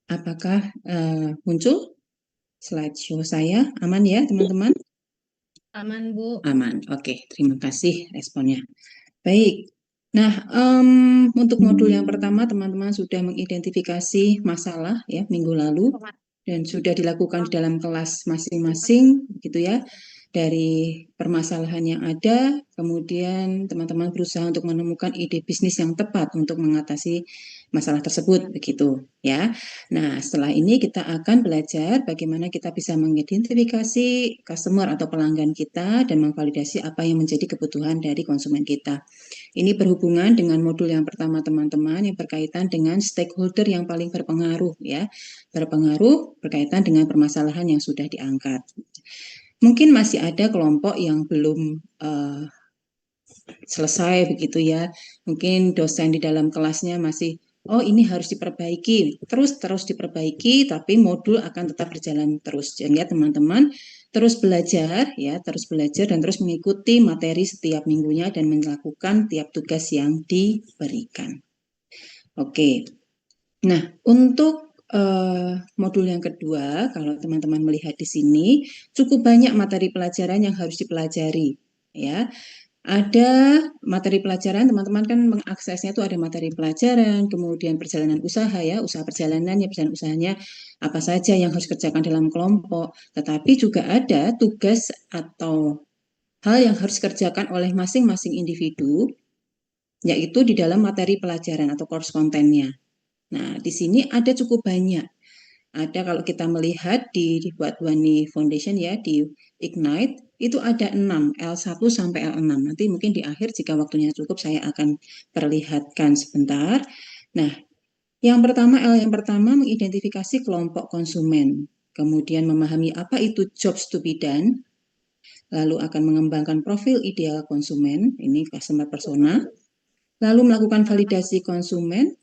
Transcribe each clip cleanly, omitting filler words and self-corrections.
Apakah muncul slideshow saya? Aman ya, teman-teman? Aman, Bu. Aman. Oke, terima kasih responnya. Baik. Nah, untuk modul yang pertama, teman-teman sudah mengidentifikasi masalah ya minggu lalu dan sudah dilakukan di dalam kelas masing-masing, gitu ya. Dari permasalahan yang ada, kemudian teman-teman berusaha untuk menemukan ide bisnis yang tepat untuk mengatasi masalah tersebut, begitu ya. Nah, setelah ini kita akan belajar bagaimana kita bisa mengidentifikasi customer atau pelanggan kita dan memvalidasi apa yang menjadi kebutuhan dari konsumen kita. Ini berhubungan dengan modul yang pertama teman-teman yang berkaitan dengan stakeholder yang paling berpengaruh ya. Berpengaruh berkaitan dengan permasalahan yang sudah diangkat. Mungkin masih ada kelompok yang belum selesai begitu ya. Mungkin dosen di dalam kelasnya masih ini harus diperbaiki, terus diperbaiki, tapi modul akan tetap berjalan terus. Jadi ya teman-teman terus belajar ya, terus belajar dan terus mengikuti materi setiap minggunya dan melakukan tiap tugas yang diberikan. Oke. Nah, untuk modul yang kedua, kalau teman-teman melihat di sini, cukup banyak materi pelajaran yang harus dipelajari ya. Ada materi pelajaran, teman-teman kan mengaksesnya itu ada materi pelajaran, kemudian perjalanan usaha ya, usaha perjalanan ya, perjalanan usahanya apa saja yang harus dikerjakan dalam kelompok. Tetapi juga ada tugas atau hal yang harus dikerjakan oleh masing-masing individu, yaitu di dalam materi pelajaran atau course kontennya. Nah, di sini ada cukup banyak. Ada kalau kita melihat di Wadhwani Foundation ya, di Ignite, itu ada 6, L1 sampai L6. Nanti mungkin di akhir jika waktunya cukup saya akan perlihatkan sebentar. Nah, yang pertama mengidentifikasi kelompok konsumen. Kemudian memahami apa itu jobs to be done. Lalu akan mengembangkan profil ideal konsumen, ini customer persona. Lalu melakukan validasi konsumen,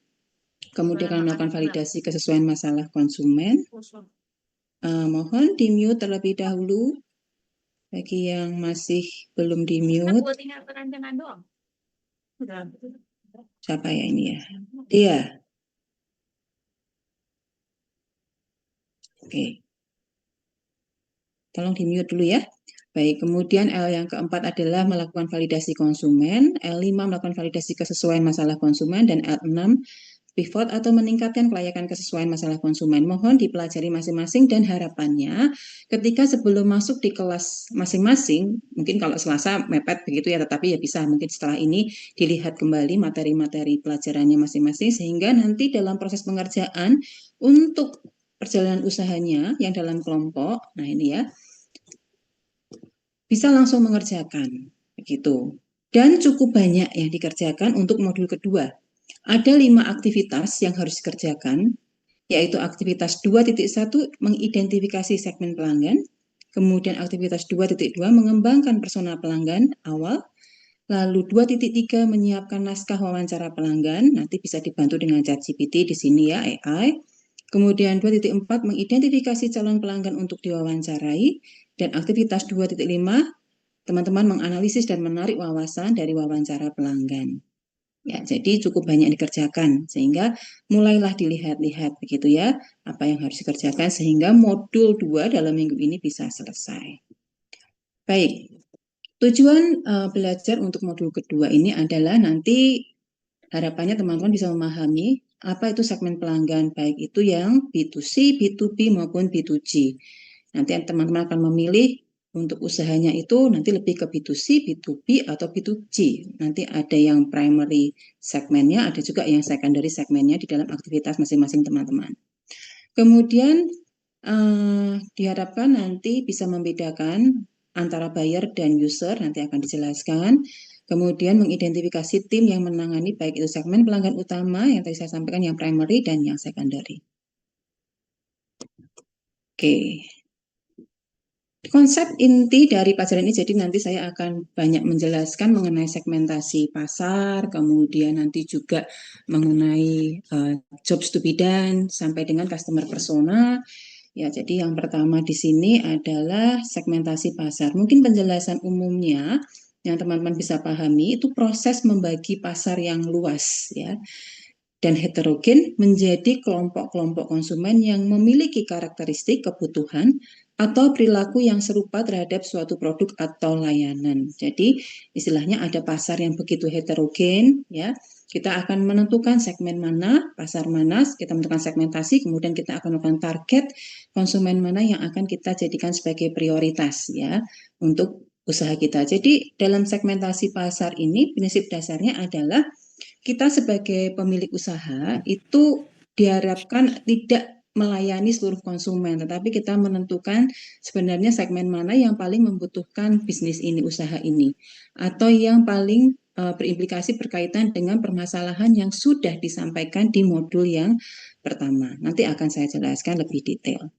kemudian akan melakukan validasi kesesuaian masalah konsumen. Mohon di-mute terlebih dahulu bagi yang masih belum di-mute. Siapa ya ini ya? Dia. Oke. Tolong di-mute dulu ya. Baik, kemudian L yang keempat adalah melakukan validasi konsumen, L5 melakukan validasi kesesuaian masalah konsumen, dan L6 pivot atau meningkatkan kelayakan kesesuaian masalah konsumen. Mohon dipelajari masing-masing dan harapannya ketika sebelum masuk di kelas masing-masing, mungkin kalau Selasa mepet begitu ya, tetapi ya bisa mungkin setelah ini dilihat kembali materi-materi pelajarannya masing-masing sehingga nanti dalam proses pengerjaan untuk perjalanan usahanya yang dalam kelompok, nah ini ya, bisa langsung mengerjakan begitu. Dan cukup banyak yang dikerjakan untuk modul kedua. Ada 5 aktivitas yang harus dikerjakan, yaitu aktivitas 2.1 mengidentifikasi segmen pelanggan, kemudian aktivitas 2.2 mengembangkan persona pelanggan awal, lalu 2.3 menyiapkan naskah wawancara pelanggan, nanti bisa dibantu dengan ChatGPT di sini ya, AI. Kemudian 2.4 mengidentifikasi calon pelanggan untuk diwawancarai, dan aktivitas 2.5 teman-teman menganalisis dan menarik wawasan dari wawancara pelanggan. Ya, jadi cukup banyak dikerjakan sehingga mulailah dilihat-lihat begitu ya apa yang harus dikerjakan sehingga modul 2 dalam minggu ini bisa selesai. Baik, tujuan belajar untuk modul kedua ini adalah nanti harapannya teman-teman bisa memahami apa itu segmen pelanggan baik itu yang B2C, B2B maupun B2G. Nanti teman-teman akan memilih untuk usahanya itu nanti lebih ke B2C, B2B, atau B2G. Nanti ada yang primary segmennya, ada juga yang secondary segmennya di dalam aktivitas masing-masing teman-teman. Kemudian diharapkan nanti bisa membedakan antara buyer dan user, nanti akan dijelaskan. Kemudian mengidentifikasi tim yang menangani baik itu segmen pelanggan utama yang tadi saya sampaikan yang primary dan yang secondary. Oke. Konsep inti dari pelajaran ini, jadi nanti saya akan banyak menjelaskan mengenai segmentasi pasar, kemudian nanti juga mengenai jobs to be done, sampai dengan customer persona. Ya, jadi yang pertama di sini adalah segmentasi pasar. Mungkin penjelasan umumnya yang teman-teman bisa pahami itu proses membagi pasar yang luas, ya. dan heterogen menjadi kelompok-kelompok konsumen yang memiliki karakteristik kebutuhan atau perilaku yang serupa terhadap suatu produk atau layanan. Jadi istilahnya ada pasar yang begitu heterogen, ya. Kita akan menentukan segmen mana, pasar mana, kita menentukan segmentasi, kemudian kita akan melakukan target konsumen mana yang akan kita jadikan sebagai prioritas, ya, untuk usaha kita. Jadi dalam segmentasi pasar ini prinsip dasarnya adalah kita sebagai pemilik usaha itu diharapkan tidak melayani seluruh konsumen, tetapi kita menentukan sebenarnya segmen mana yang paling membutuhkan bisnis ini, usaha ini, atau yang paling berimplikasi berkaitan dengan permasalahan yang sudah disampaikan di modul yang pertama. Nanti akan saya jelaskan lebih detail.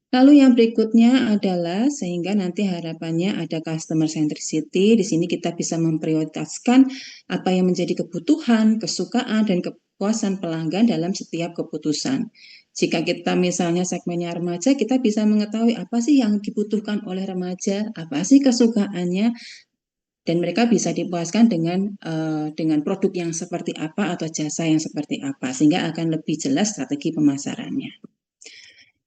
Lalu yang berikutnya adalah sehingga nanti harapannya ada customer centricity. Di sini kita bisa memprioritaskan apa yang menjadi kebutuhan, kesukaan, dan kepuasan pelanggan dalam setiap keputusan. Jika kita misalnya segmennya remaja, kita bisa mengetahui apa sih yang dibutuhkan oleh remaja, apa sih kesukaannya, dan mereka bisa dipuaskan dengan produk yang seperti apa atau jasa yang seperti apa, sehingga akan lebih jelas strategi pemasarannya.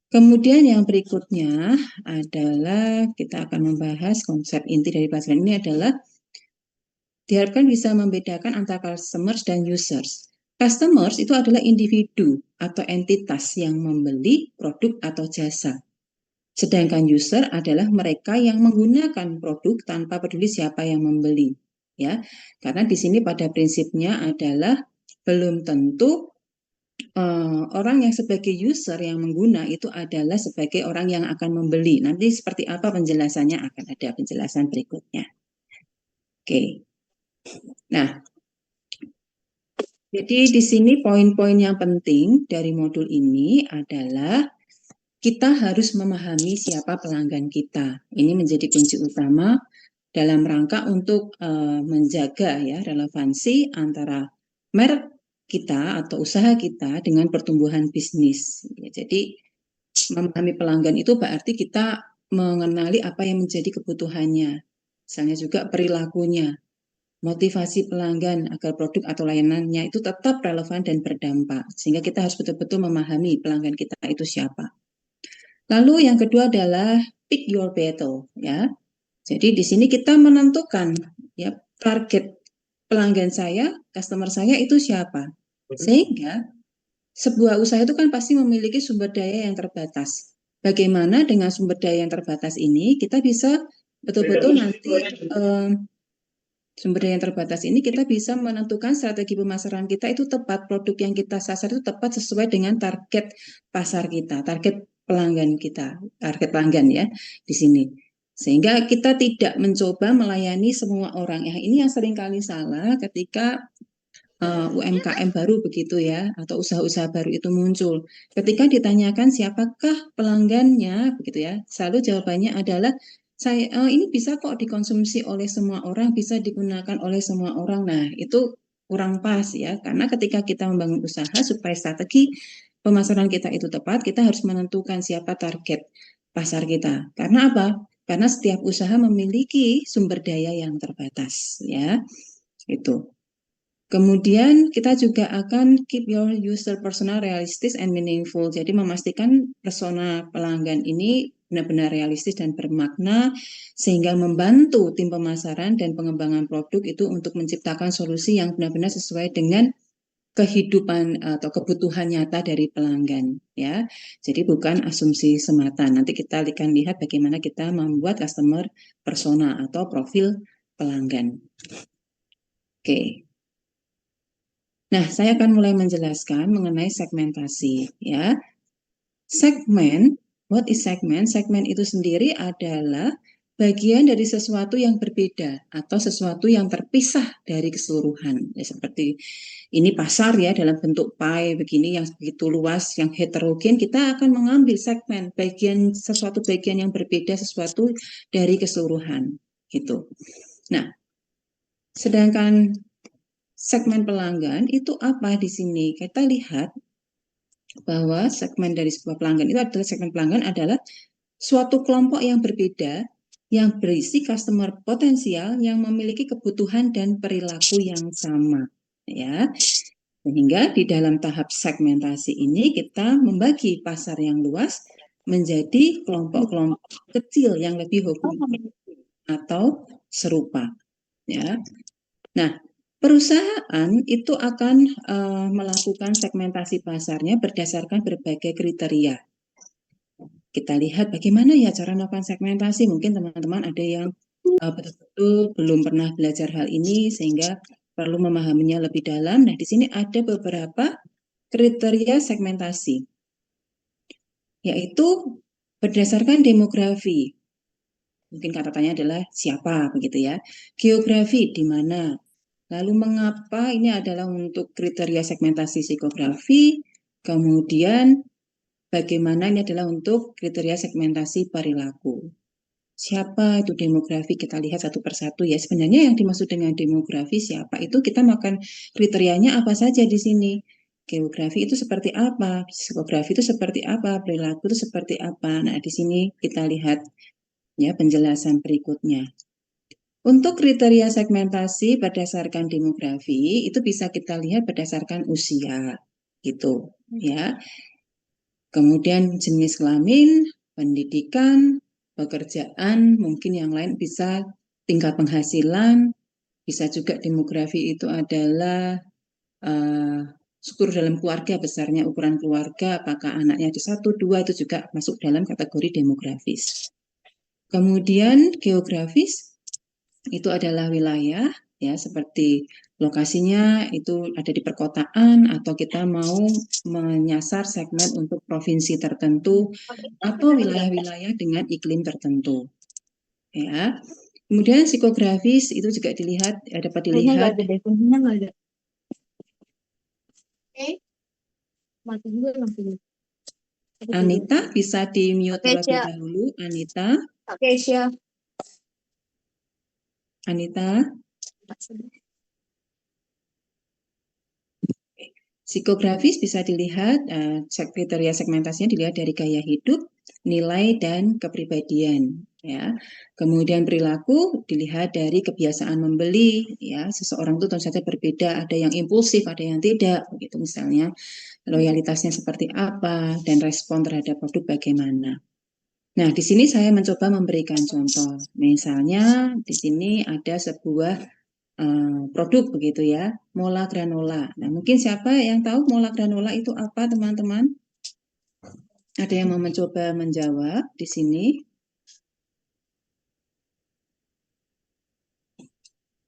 Kemudian yang berikutnya adalah kita akan membahas konsep inti dari pelajaran ini adalah diharapkan bisa membedakan antara customers dan users. Customers itu adalah individu atau entitas yang membeli produk atau jasa. Sedangkan user adalah mereka yang menggunakan produk tanpa peduli siapa yang membeli. Ya, karena di sini pada prinsipnya adalah belum tentu orang yang sebagai user yang mengguna itu adalah sebagai orang yang akan membeli. Nanti seperti apa penjelasannya akan ada penjelasan berikutnya. Oke. Nah, jadi di sini poin-poin yang penting dari modul ini adalah kita harus memahami siapa pelanggan kita. Ini menjadi kunci utama dalam rangka untuk menjaga ya relevansi antara merek kita atau usaha kita dengan pertumbuhan bisnis. Ya, jadi memahami pelanggan itu berarti kita mengenali apa yang menjadi kebutuhannya. Misalnya juga perilakunya, motivasi pelanggan agar produk atau layanannya itu tetap relevan dan berdampak. Sehingga kita harus betul-betul memahami pelanggan kita itu siapa. Lalu yang kedua adalah pick your battle, ya. Jadi di sini kita menentukan ya target pelanggan saya, customer saya itu siapa. Sehingga sebuah usaha itu kan pasti memiliki sumber daya yang terbatas. Bagaimana dengan sumber daya yang terbatas ini kita bisa betul-betul nanti sumber daya yang terbatas ini kita bisa menentukan strategi pemasaran kita itu tepat, produk yang kita sasar itu tepat sesuai dengan target pasar kita, target pelanggan kita, target pelanggan ya di sini. Sehingga kita tidak mencoba melayani semua orang. Ya, ini yang sering kali salah ketika UMKM baru begitu ya, atau usaha-usaha baru itu muncul. Ketika ditanyakan siapakah pelanggannya, begitu ya, selalu jawabannya adalah saya ini bisa kok dikonsumsi oleh semua orang, bisa digunakan oleh semua orang. Nah, itu kurang pas ya, karena ketika kita membangun usaha supaya strategi pemasaran kita itu tepat, kita harus menentukan siapa target pasar kita. Karena apa? Karena setiap usaha memiliki sumber daya yang terbatas ya. Itu. Kemudian kita juga akan keep your user persona realistis and meaningful. Jadi memastikan persona pelanggan ini benar-benar realistis dan bermakna sehingga membantu tim pemasaran dan pengembangan produk itu untuk menciptakan solusi yang benar-benar sesuai dengan kehidupan atau kebutuhan nyata dari pelanggan ya. Jadi bukan asumsi semata. Nanti kita akan lihat bagaimana kita membuat customer persona atau profil pelanggan. Oke. Nah, saya akan mulai menjelaskan mengenai segmentasi ya. Segmen, what is segment? Segmen itu sendiri adalah bagian dari sesuatu yang berbeda atau sesuatu yang terpisah dari keseluruhan. Ya, seperti ini pasar ya dalam bentuk pie begini yang begitu luas, yang heterogen, kita akan mengambil segmen bagian sesuatu bagian yang berbeda sesuatu dari keseluruhan gitu. Nah, sedangkan segmen pelanggan itu apa di sini? Kita lihat bahwa segmen dari sebuah pelanggan itu adalah segmen pelanggan adalah suatu kelompok yang berbeda yang berisi customer potensial yang memiliki kebutuhan dan perilaku yang sama, ya. Sehingga di dalam tahap segmentasi ini kita membagi pasar yang luas menjadi kelompok-kelompok kecil yang lebih homogen atau serupa. Ya. Nah, perusahaan itu akan melakukan segmentasi pasarnya berdasarkan berbagai kriteria. Kita lihat bagaimana ya cara melakukan segmentasi. Mungkin teman-teman ada yang betul-betul belum pernah belajar hal ini sehingga perlu memahaminya lebih dalam. Nah, di sini ada beberapa kriteria segmentasi, yaitu berdasarkan demografi. Mungkin kata tanya adalah siapa begitu ya. Geografi di mana. Lalu mengapa ini adalah untuk kriteria segmentasi psikografi. Kemudian bagaimana ini adalah untuk kriteria segmentasi perilaku. Siapa itu demografi, kita lihat satu persatu ya. Sebenarnya yang dimaksud dengan demografi siapa itu kita makan kriterianya apa saja di sini. Geografi itu seperti apa, psikografi itu seperti apa, perilaku itu seperti apa. Nah, di sini kita lihat ya penjelasan berikutnya. Untuk kriteria segmentasi berdasarkan demografi itu bisa kita lihat berdasarkan usia gitu ya. Kemudian jenis kelamin, pendidikan, pekerjaan, mungkin yang lain bisa tingkat penghasilan, bisa juga demografi itu adalah struktur dalam keluarga, besarnya ukuran keluarga, apakah anaknya ada satu, dua, itu juga masuk dalam kategori demografis. Kemudian geografis itu adalah wilayah, ya seperti lokasinya itu ada di perkotaan atau kita mau menyasar segmen untuk provinsi tertentu atau wilayah-wilayah dengan iklim tertentu. Ya. Kemudian psikografis itu juga dilihat dapat dilihat. Kuncinya nggak ada. Oke, mati juga nanti. Anita bisa di mute Oke, terlebih siap. dahulu. Anita, Oke, siap. Anita. Psikografis bisa dilihat kriteria segmentasinya dilihat dari gaya hidup, nilai dan kepribadian ya. Kemudian perilaku dilihat dari kebiasaan membeli ya. Seseorang itu tentu saja berbeda, ada yang impulsif, ada yang tidak begitu misalnya. Loyalitasnya seperti apa dan respon terhadap produk bagaimana. Nah, di sini saya mencoba memberikan contoh. Misalnya di sini ada sebuah produk begitu ya, mola granola. Nah, mungkin siapa yang tahu mola granola itu apa, teman-teman? Ada yang mau mencoba menjawab di sini?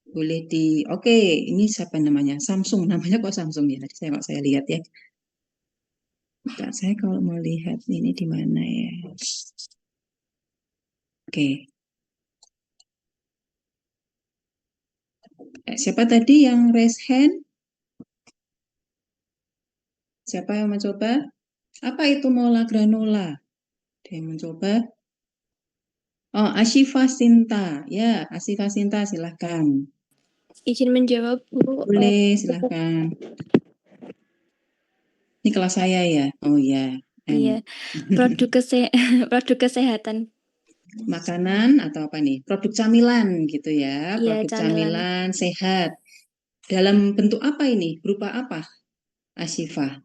Boleh oke, ini siapa namanya? Samsung, namanya kok Samsung ya? Tadi saya lihat ya. Nah, saya kalau mau lihat ini di mana ya? Oke. Siapa tadi yang raise hand? Siapa yang mencoba? Apa itu mola granola? Ada yang mencoba? Oh, Ashifa Sinta. Ya, Ashifa Sinta, silahkan. Izin menjawab, Bu. Boleh, silahkan. Ini kelas saya ya? Oh ya. Iya, produk kesehatan. Makanan atau apa nih? Produk camilan gitu ya. Iya, Produk camilan. camilan sehat. Dalam bentuk apa ini? Berupa apa? Asyifa?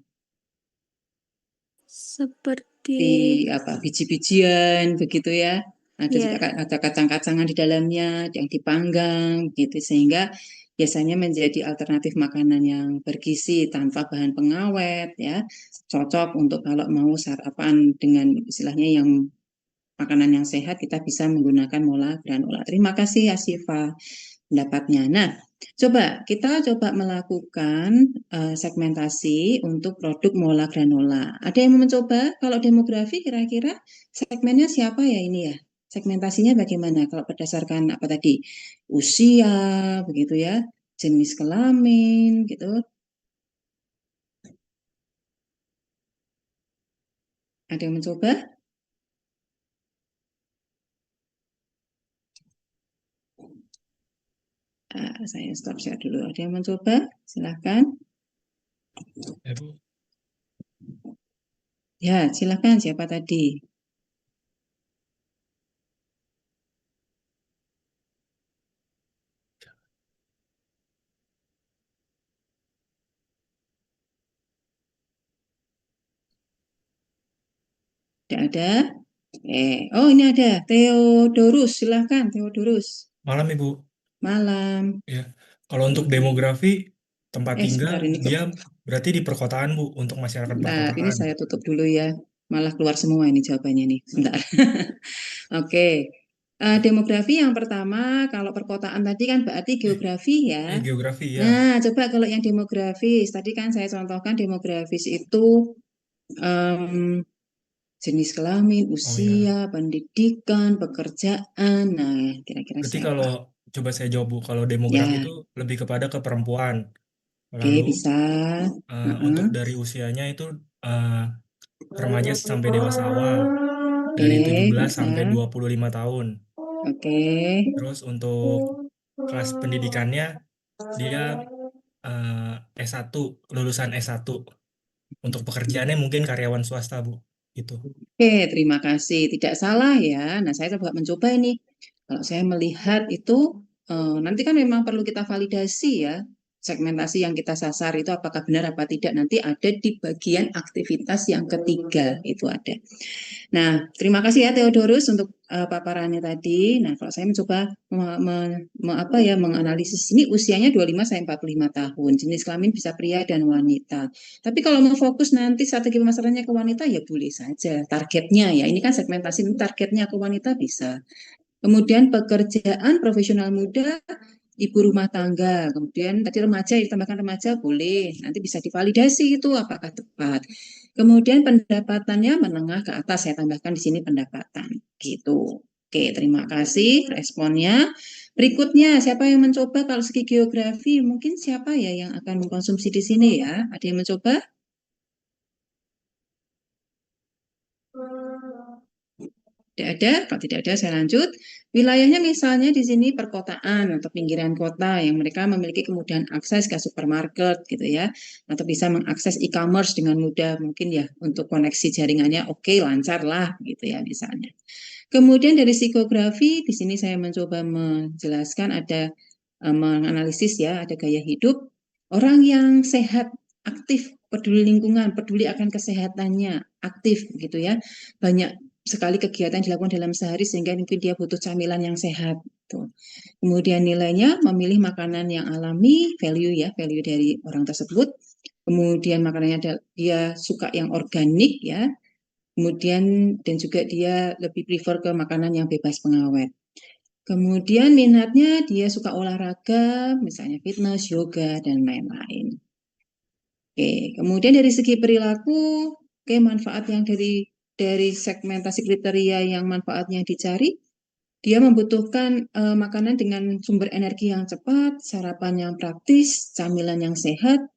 Seperti, Di apa? Biji-bijian begitu ya. Ada juga ya, ada kacang-kacangan di dalamnya yang dipanggang gitu sehingga biasanya menjadi alternatif makanan yang bergizi tanpa bahan pengawet ya. Cocok untuk kalau mau sarapan dengan istilahnya yang makanan yang sehat, kita bisa menggunakan mola granola. Terima kasih Asifa pendapatnya. Nah, kita coba melakukan segmentasi untuk produk mola granola. Ada yang mau mencoba? Kalau demografi kira-kira segmennya siapa ya ini ya? Segmentasinya bagaimana? Kalau berdasarkan apa tadi? Usia, begitu ya, jenis kelamin, gitu. Ada yang mencoba? Saya stop share dulu. Ada yang mencoba? Silahkan. Ya, silakan siapa tadi? Tidak ada. Oh ini ada Theodorus, silahkan Theodorus. Malam Ibu. Malam. Ya. Kalau untuk demografi tempat Sebentar tinggal ini kok. dia berarti di perkotaan Bu, untuk masyarakat Bentar, ini perkotaan. saya tutup dulu ya. Malah keluar semua ini jawabannya nih. Sebentar. Oke. Demografi yang pertama, kalau perkotaan tadi kan berarti geografi ya. Geografi ya. Nah, coba kalau yang demografis, tadi kan saya contohkan demografis itu em, jenis kelamin, Oh ya. usia, pendidikan, pekerjaan. Nah, kira-kira Berarti siapa? kalau coba saya jawab Bu, kalau demografi Ya, itu lebih kepada ke perempuan. oke Lalu bisa. untuk Heeh. dari usianya itu eh, remaja sampai dewasa awal Oke, dari 17 bisa. sampai 25 tahun. Oke. Terus untuk kelas pendidikannya dia S1, lulusan S1. Untuk pekerjaannya mungkin karyawan swasta, Bu. Gitu. Oke, terima kasih. Tidak salah ya. Nah, saya coba mencoba ini. Kalau saya melihat itu, nanti kan memang perlu kita validasi ya. Segmentasi yang kita sasar itu apakah benar apa tidak. Nanti ada di bagian aktivitas yang ketiga. Itu ada. Nah, terima kasih ya Theodorus untuk paparannya tadi. Nah, kalau saya mencoba apa ya menganalisis ini usianya 25 sampai 45 tahun. Jenis kelamin bisa pria dan wanita. Tapi kalau mau fokus nanti strategi pemasarannya ke wanita ya boleh saja. Targetnya ya, ini kan segmentasi ini targetnya ke wanita bisa. Kemudian pekerjaan profesional muda, ibu rumah tangga. Kemudian tadi remaja, ditambahkan remaja boleh. Nanti bisa divalidasi itu apakah tepat. Kemudian pendapatannya menengah ke atas, saya tambahkan di sini pendapatan. Gitu. Oke, terima kasih responnya. Berikutnya, siapa yang mencoba kalau segi geografi? Mungkin siapa ya yang akan mengkonsumsi di sini ya? Ada yang mencoba? Tidak ada, kalau tidak ada saya lanjut. Wilayahnya misalnya di sini perkotaan atau pinggiran kota yang mereka memiliki kemudahan akses ke supermarket gitu ya, atau bisa mengakses e-commerce dengan mudah mungkin ya untuk koneksi jaringannya oke lancar lah gitu ya misalnya. Kemudian dari psikografi di sini saya mencoba menjelaskan ada menganalisis ya ada gaya hidup orang yang sehat, aktif, peduli lingkungan, peduli akan kesehatannya, aktif gitu ya. Banyak sekali kegiatan dilakukan dalam sehari sehingga mungkin dia butuh camilan yang sehat. Tuh. Kemudian nilainya memilih makanan yang alami, value ya, value dari orang tersebut. Kemudian makanannya dia suka yang organik ya. Kemudian dan juga dia lebih prefer ke makanan yang bebas pengawet. Kemudian minatnya dia suka olahraga, misalnya fitness, yoga, dan lain-lain. Oke, kemudian dari segi perilaku, oke manfaat yang dari segmentasi kriteria yang manfaatnya dicari, dia membutuhkan makanan dengan sumber energi yang cepat, sarapan yang praktis, camilan yang sehat.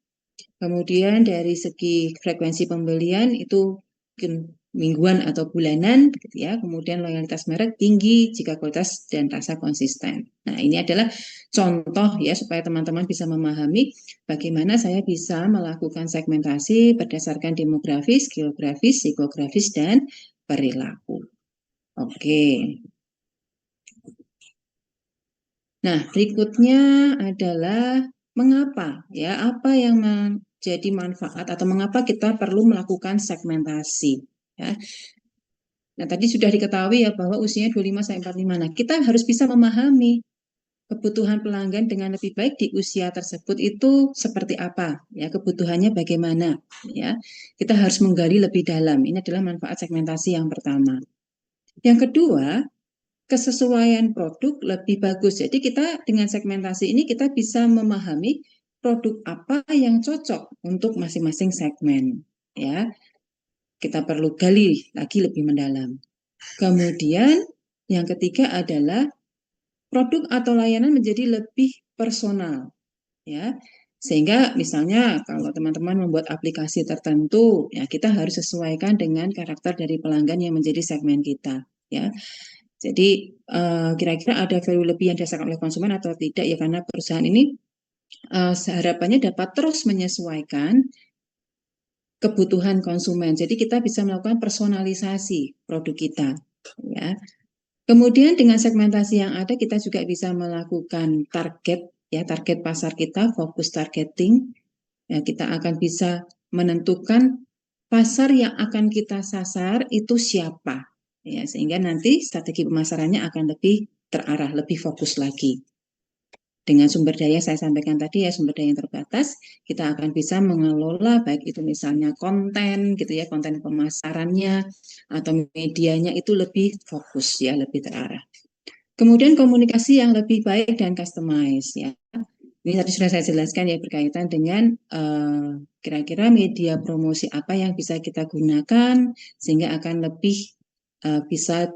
Kemudian dari segi frekuensi pembelian itu mungkin mingguan atau bulanan, gitu ya. Kemudian loyalitas merek tinggi jika kualitas dan rasa konsisten. Nah, ini adalah contoh ya supaya teman-teman bisa memahami bagaimana saya bisa melakukan segmentasi berdasarkan demografis, geografis, psikografis, dan perilaku. Oke. Nah, berikutnya adalah mengapa ya, apa yang menjadi manfaat atau mengapa kita perlu melakukan segmentasi ya. Nah, tadi sudah diketahui ya bahwa usianya 25 sampai 45. Nah, kita harus bisa memahami kebutuhan pelanggan dengan lebih baik di usia tersebut itu seperti apa ya, kebutuhannya bagaimana ya. Kita harus menggali lebih dalam. Ini adalah manfaat segmentasi yang pertama. Yang kedua, kesesuaian produk lebih bagus. Jadi kita dengan segmentasi ini kita bisa memahami produk apa yang cocok untuk masing-masing segmen. Ya, kita perlu gali lagi lebih mendalam. Kemudian yang ketiga adalah produk atau layanan menjadi lebih personal. Ya, sehingga misalnya kalau teman-teman membuat aplikasi tertentu, ya kita harus sesuaikan dengan karakter dari pelanggan yang menjadi segmen kita. Ya, jadi kira-kira ada value lebih yang dirasakan oleh konsumen atau tidak ya karena perusahaan ini harapannya dapat terus menyesuaikan kebutuhan konsumen. Jadi kita bisa melakukan personalisasi produk kita ya. Kemudian dengan segmentasi yang ada kita juga bisa melakukan target ya, target pasar kita, fokus targeting. Ya, kita akan bisa menentukan pasar yang akan kita sasar itu siapa, ya, sehingga nanti strategi pemasarannya akan lebih terarah, lebih fokus lagi. Dengan sumber daya saya sampaikan tadi ya, sumber daya yang terbatas, kita akan bisa mengelola baik itu misalnya konten gitu ya, konten pemasarannya atau medianya itu lebih fokus ya, lebih terarah. Kemudian komunikasi yang lebih baik dan customize ya. Ini tadi sudah saya jelaskan ya, berkaitan dengan kira-kira media promosi apa yang bisa kita gunakan sehingga akan lebih bisa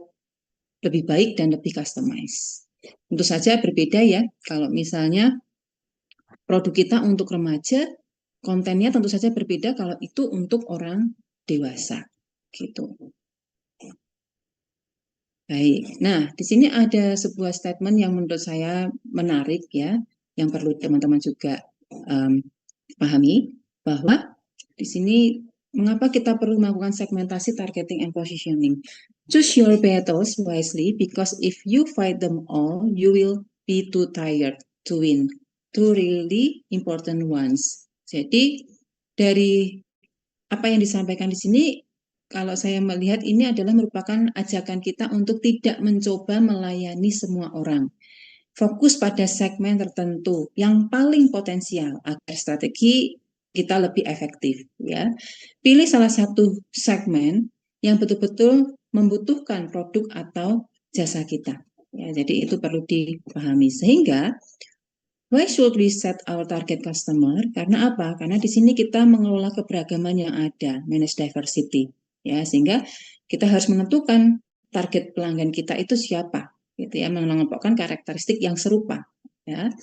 lebih baik dan lebih customize. Tentu saja berbeda ya, kalau misalnya produk kita untuk remaja, kontennya tentu saja berbeda kalau itu untuk orang dewasa. Gitu. Baik, nah di sini ada sebuah statement yang menurut saya menarik ya, yang perlu teman-teman juga pahami, bahwa di sini mengapa kita perlu melakukan segmentasi, targeting, and positioning. Choose your battles wisely, because if you fight them all, you will be too tired to win. Two really important ones. Jadi dari apa yang disampaikan di sini, kalau saya melihat ini adalah merupakan ajakan kita untuk tidak mencoba melayani semua orang. Fokus pada segmen tertentu yang paling potensial agar strategi kita lebih efektif ya. Pilih salah satu segmen yang betul-betul membutuhkan produk atau jasa kita. Ya, jadi itu perlu dipahami. Sehingga why should we set our target customer? Karena apa? Karena di sini kita mengelola keberagaman yang ada, manage diversity. Ya, sehingga kita harus menentukan target pelanggan kita itu siapa, gitu ya, mengelompokkan karakteristik yang serupa. Ya.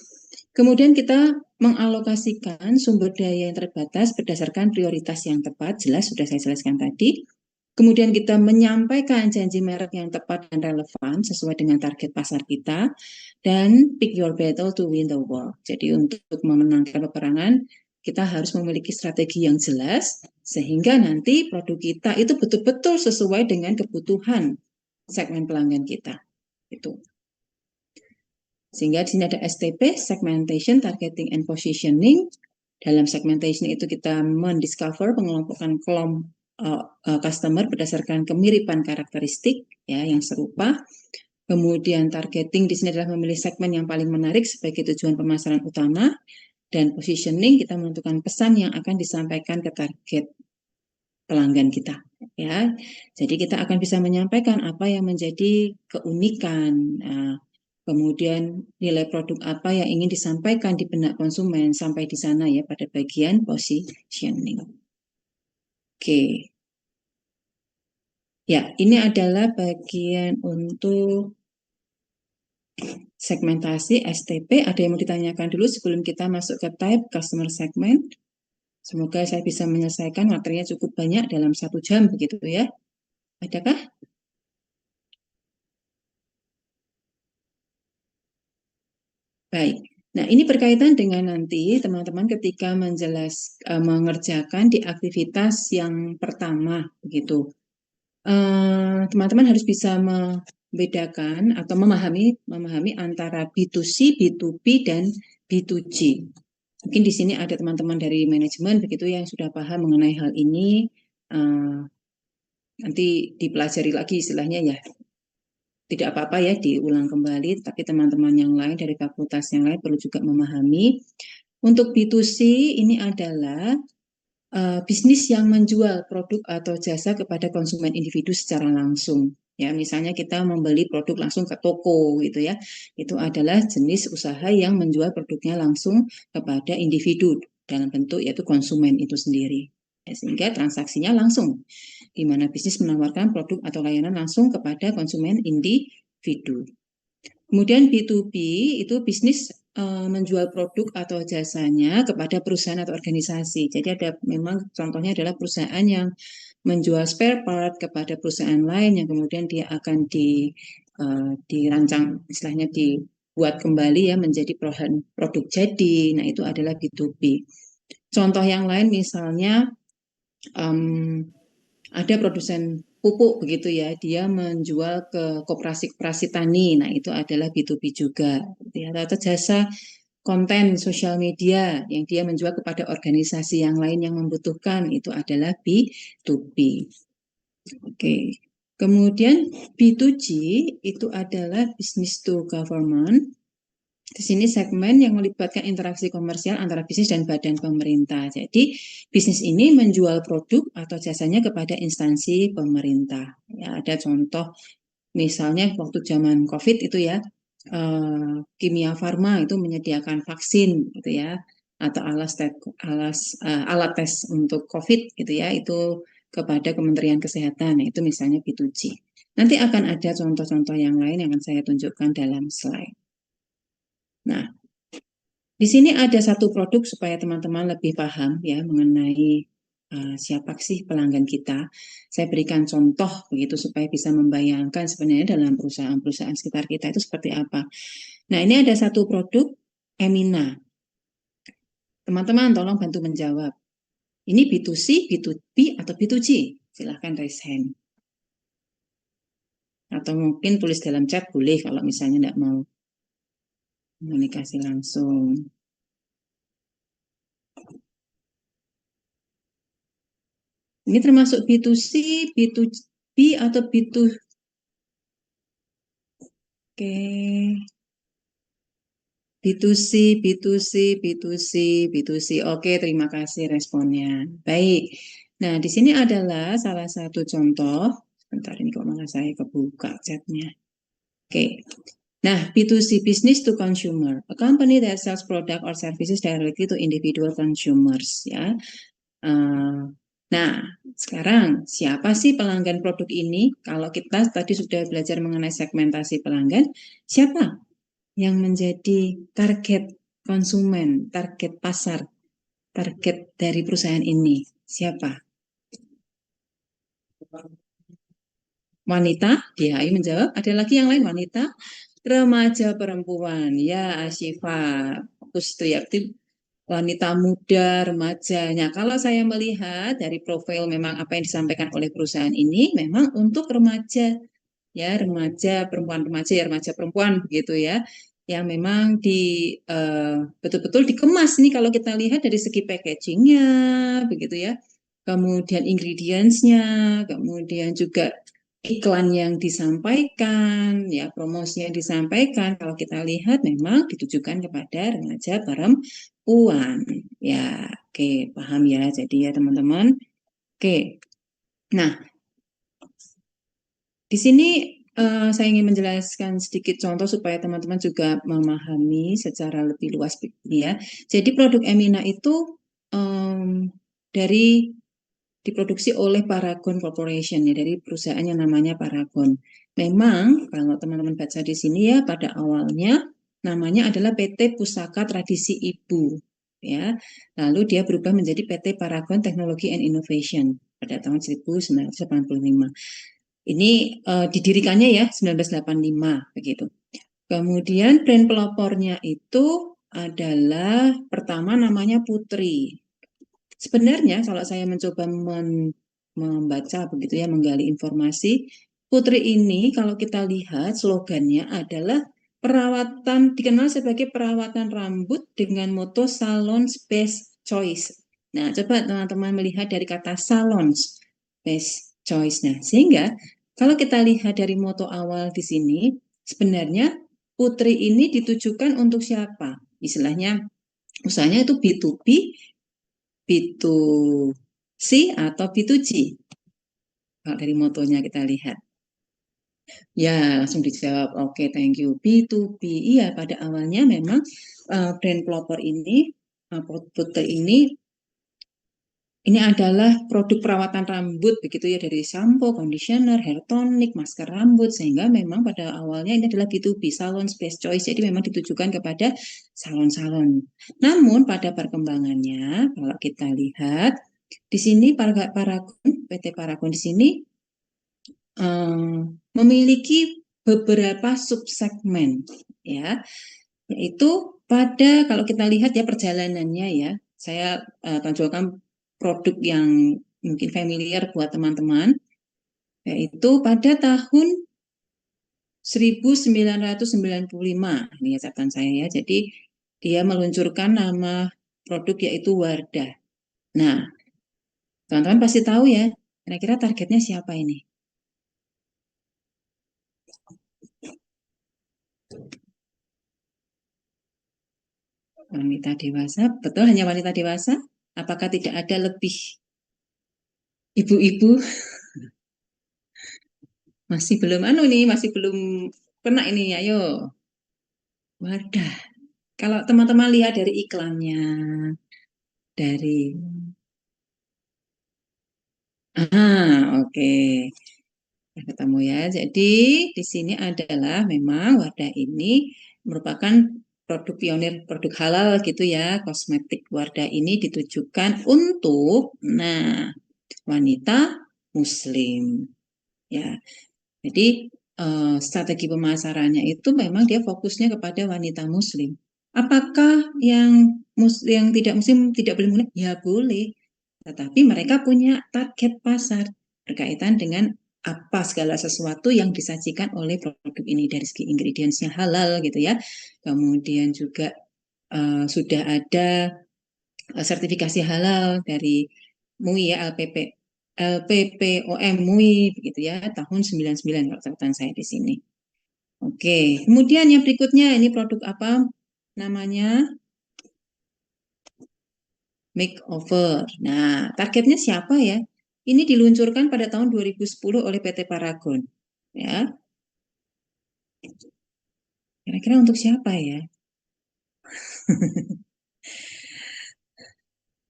Kemudian kita mengalokasikan sumber daya yang terbatas berdasarkan prioritas yang tepat, jelas sudah saya jelaskan tadi. Kemudian kita menyampaikan janji merek yang tepat dan relevan sesuai dengan target pasar kita, dan pick your battle to win the war. Jadi untuk memenangkan peperangan, kita harus memiliki strategi yang jelas, sehingga nanti produk kita itu betul-betul sesuai dengan kebutuhan segmen pelanggan kita. Itu. Sehingga di sini ada STP, segmentation, targeting, and positioning. Dalam segmentation itu kita mendiscover, pengelompokan customer berdasarkan kemiripan karakteristik ya yang serupa. Kemudian targeting di sini adalah memilih segmen yang paling menarik sebagai tujuan pemasaran utama, dan positioning kita menentukan pesan yang akan disampaikan ke target pelanggan kita ya. Jadi kita akan bisa menyampaikan apa yang menjadi keunikan, kemudian nilai produk apa yang ingin disampaikan di benak konsumen, sampai di sana ya pada bagian positioning. Oke. Ya, ini adalah bagian untuk segmentasi STP. Ada yang mau ditanyakan dulu sebelum kita masuk ke type customer segment? Semoga saya bisa menyelesaikan materinya cukup banyak dalam 1 jam begitu ya. Adakah? Baik. Nah, ini berkaitan dengan nanti teman-teman ketika mengerjakan di aktivitas yang pertama begitu. Teman-teman harus bisa membedakan atau memahami antara B2C, B2B, dan B2G. Mungkin di sini ada teman-teman dari manajemen begitu yang sudah paham mengenai hal ini. Nanti dipelajari lagi istilahnya ya. Tidak apa-apa ya diulang kembali, tapi teman-teman yang lain dari fakultas yang lain perlu juga memahami. Untuk B2C ini adalah bisnis yang menjual produk atau jasa kepada konsumen individu secara langsung. Ya, misalnya kita membeli produk langsung ke toko gitu ya. Itu adalah jenis usaha yang menjual produknya langsung kepada individu dalam bentuk yaitu konsumen itu sendiri. Ya, sehingga transaksinya langsung, di mana bisnis menawarkan produk atau layanan langsung kepada konsumen individu. Kemudian B2B itu bisnis menjual produk atau jasanya kepada perusahaan atau organisasi. Jadi ada memang contohnya adalah perusahaan yang menjual spare part kepada perusahaan lain yang kemudian dia akan dirancang, istilahnya dibuat kembali ya menjadi produk jadi. Nah itu adalah B2B. Contoh yang lain misalnya ada produsen pupuk begitu ya, dia menjual ke koperasi tani. Nah itu adalah B2B juga. Atau jasa konten sosial media yang dia menjual kepada organisasi yang lain yang membutuhkan, itu adalah B2B. Oke. Kemudian B2G itu adalah business to government. Di sini segmen yang melibatkan interaksi komersial antara bisnis dan badan pemerintah. Jadi bisnis ini menjual produk atau jasanya kepada instansi pemerintah. Ya, ada contoh misalnya waktu zaman COVID itu ya, Kimia Farma itu menyediakan vaksin gitu ya, atau alat tes untuk COVID gitu ya, itu kepada Kementerian Kesehatan. Nah, itu misalnya B2G. Nanti akan ada contoh-contoh yang lain yang akan saya tunjukkan dalam slide. Nah, di sini ada satu produk supaya teman-teman lebih paham ya mengenai siapa sih pelanggan kita. Saya berikan contoh begitu supaya bisa membayangkan sebenarnya dalam perusahaan-perusahaan sekitar kita itu seperti apa. Nah, ini ada satu produk Emina. Teman-teman tolong bantu menjawab. Ini B2C, B2B, atau B2G? Silahkan raise hand. Atau mungkin tulis dalam chat boleh kalau misalnya tidak mau komunikasi langsung. Ini termasuk B2C, B2B, atau B2... Oke. B2C, B2C, B2C, B2C. Oke, terima kasih responnya. Baik. Nah, di sini adalah salah satu contoh. Sebentar, ini kok malah saya kebuka chatnya. Oke. Nah, B2C, business to consumer. A company that sells product or services directly to individual consumers. Ya. Nah, sekarang siapa sih pelanggan produk ini? Kalau kita tadi sudah belajar mengenai segmentasi pelanggan, siapa yang menjadi target konsumen, target pasar, target dari perusahaan ini? Siapa? Wanita? Dia ayo menjawab. Ada lagi yang lain wanita? Remaja perempuan. Ya, Asyifa. Fokus itu ya. Wanita muda, remajanya. Kalau saya melihat dari profil memang apa yang disampaikan oleh perusahaan ini memang untuk remaja, ya remaja perempuan remaja ya remaja perempuan begitu ya, yang memang betul-betul dikemas nih kalau kita lihat dari segi packagingnya begitu ya, kemudian ingredients-nya, kemudian juga iklan yang disampaikan, ya promosi yang disampaikan, kalau kita lihat memang ditujukan kepada remaja perempuan. Ya, oke, paham ya. Jadi ya teman-teman. Oke. Nah, di sini saya ingin menjelaskan sedikit contoh supaya teman-teman juga memahami secara lebih luas ya. Jadi produk Emina itu diproduksi oleh Paragon Corporation ya, dari perusahaan yang namanya Paragon. Memang kalau teman-teman baca di sini ya pada awalnya namanya adalah PT Pusaka Tradisi Ibu ya. Lalu dia berubah menjadi PT Paragon Technology and Innovation pada tahun 1985. Ini didirikannya ya 1985 begitu. Kemudian brand pelopornya itu adalah pertama namanya Putri. Sebenarnya kalau saya mencoba membaca begitu ya, menggali informasi, Putri ini kalau kita lihat slogannya adalah perawatan, dikenal sebagai perawatan rambut dengan moto Salon Best Choice. Nah, coba teman-teman melihat dari kata salon Best Choice. Nah, sehingga kalau kita lihat dari moto awal di sini, sebenarnya Putri ini ditujukan untuk siapa? Istilahnya, usahanya itu B2B, B2C atau B2G? Kalau dari motonya kita lihat. Ya, langsung dijawab. Oke, thank you. B2B. Iya, pada awalnya memang brand pelopor ini, Putri ini adalah produk perawatan rambut begitu ya, dari shampoo, conditioner, hair tonic, masker rambut, sehingga memang pada awalnya ini adalah B2B, salon Best Choice. Jadi memang ditujukan kepada salon-salon. Namun pada perkembangannya kalau kita lihat di sini PT Paragon di sini memiliki beberapa subsegmen ya, yaitu pada kalau kita lihat ya perjalanannya ya, saya tonjolkan produk yang mungkin familiar buat teman-teman, yaitu pada tahun 1995, ini catatan saya ya. Jadi dia meluncurkan nama produk yaitu Wardah. Nah, teman-teman pasti tahu ya, kira-kira targetnya siapa ini? Wanita dewasa, betul hanya wanita dewasa? Apakah tidak ada lebih ibu-ibu? Masih belum masih belum kena ini, ayo. Wadah. Kalau teman-teman lihat dari iklannya, dari oke. Ketemu ya. Jadi di sini adalah memang Wardah ini merupakan produk pionir, produk halal gitu ya. Kosmetik Wardah ini ditujukan untuk wanita muslim ya. Jadi strategi pemasarannya itu memang dia fokusnya kepada wanita muslim. Apakah yang tidak muslim tidak boleh menggunakan? Ya boleh. Tetapi mereka punya target pasar berkaitan dengan apa segala sesuatu yang disajikan oleh produk ini dari segi ingredientsnya halal gitu ya. Kemudian juga sudah ada sertifikasi halal dari MUI ya, LPPOM MUI begitu ya, tahun 99 kalau catatan saya di sini. Oke, kemudian yang berikutnya ini produk apa namanya? Makeover. Nah, targetnya siapa ya? Ini diluncurkan pada tahun 2010 oleh PT Paragon. Ya, kira-kira untuk siapa ya?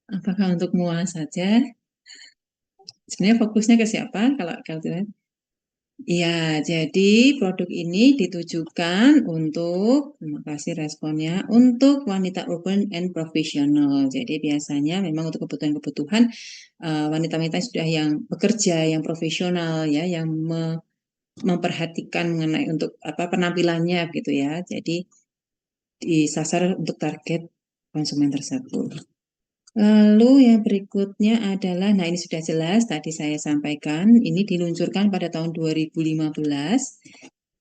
Apakah untuk MUA saja? Sebenarnya fokusnya ke siapa? Kalau kalian? Ya, jadi produk ini ditujukan untuk, terima kasih responnya, untuk wanita urban and professional. Jadi biasanya memang untuk kebutuhan-kebutuhan wanita-wanita sudah yang bekerja, yang profesional ya, yang memperhatikan mengenai untuk apa penampilannya gitu ya. Jadi disasar untuk target konsumen tersebut. Lalu yang berikutnya adalah, nah ini sudah jelas tadi saya sampaikan, ini diluncurkan pada tahun 2015,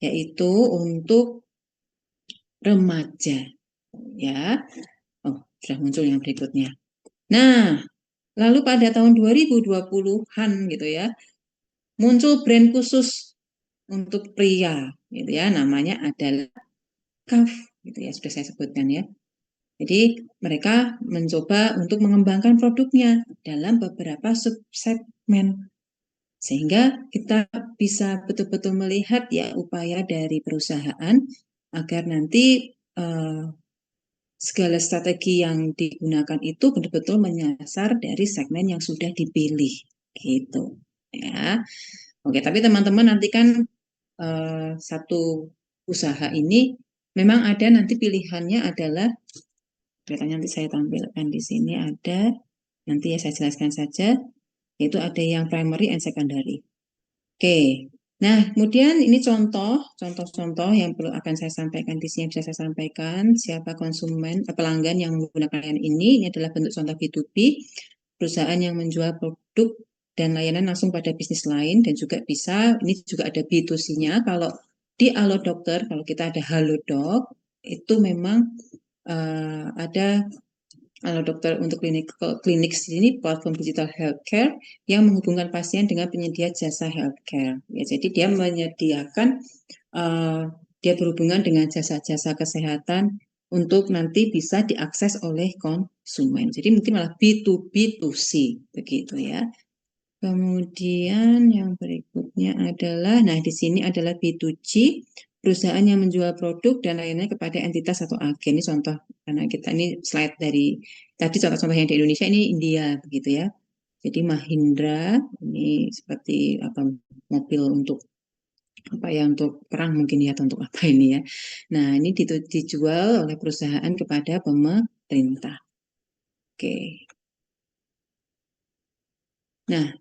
yaitu untuk remaja. Ya, oh sudah muncul yang berikutnya. Nah, lalu pada tahun 2020-an gitu ya, muncul brand khusus untuk pria, gitu ya, namanya adalah CAF, gitu ya, sudah saya sebutkan ya. Jadi mereka mencoba untuk mengembangkan produknya dalam beberapa subsegmen sehingga kita bisa betul-betul melihat ya upaya dari perusahaan agar nanti segala strategi yang digunakan itu betul-betul menyasar dari segmen yang sudah dipilih gitu ya. Oke, tapi teman-teman nanti kan satu usaha ini memang ada nanti pilihannya adalah kelihatannya nanti saya tampilkan di sini ada, nanti ya saya jelaskan saja, yaitu ada yang primary and secondary. Oke, nah kemudian ini contoh-contoh yang perlu akan saya sampaikan di sini yang bisa saya sampaikan, siapa konsumen, pelanggan yang menggunakan ini adalah bentuk contoh B2B, perusahaan yang menjual produk dan layanan langsung pada bisnis lain, dan juga bisa, ini juga ada B2C-nya, kalau di Halo Dokter, kalau kita ada Halodoc, itu memang ada Halo Dokter untuk klinik sini platform digital healthcare yang menghubungkan pasien dengan penyedia jasa healthcare. Ya, jadi dia menyediakan dia berhubungan dengan jasa-jasa kesehatan untuk nanti bisa diakses oleh konsumen. Jadi mungkin malah B2B2C begitu ya. Kemudian yang berikutnya adalah, nah di sini adalah B2G, perusahaan yang menjual produk dan lainnya kepada entitas atau agen. Ini contoh, karena kita ini slide dari, tadi contoh-contoh yang di Indonesia, ini India begitu ya. Jadi Mahindra, ini seperti apa mobil untuk apa ya, untuk perang mungkin ya, atau untuk apa ini ya. Nah ini dijual oleh perusahaan kepada pemerintah. Oke. Nah,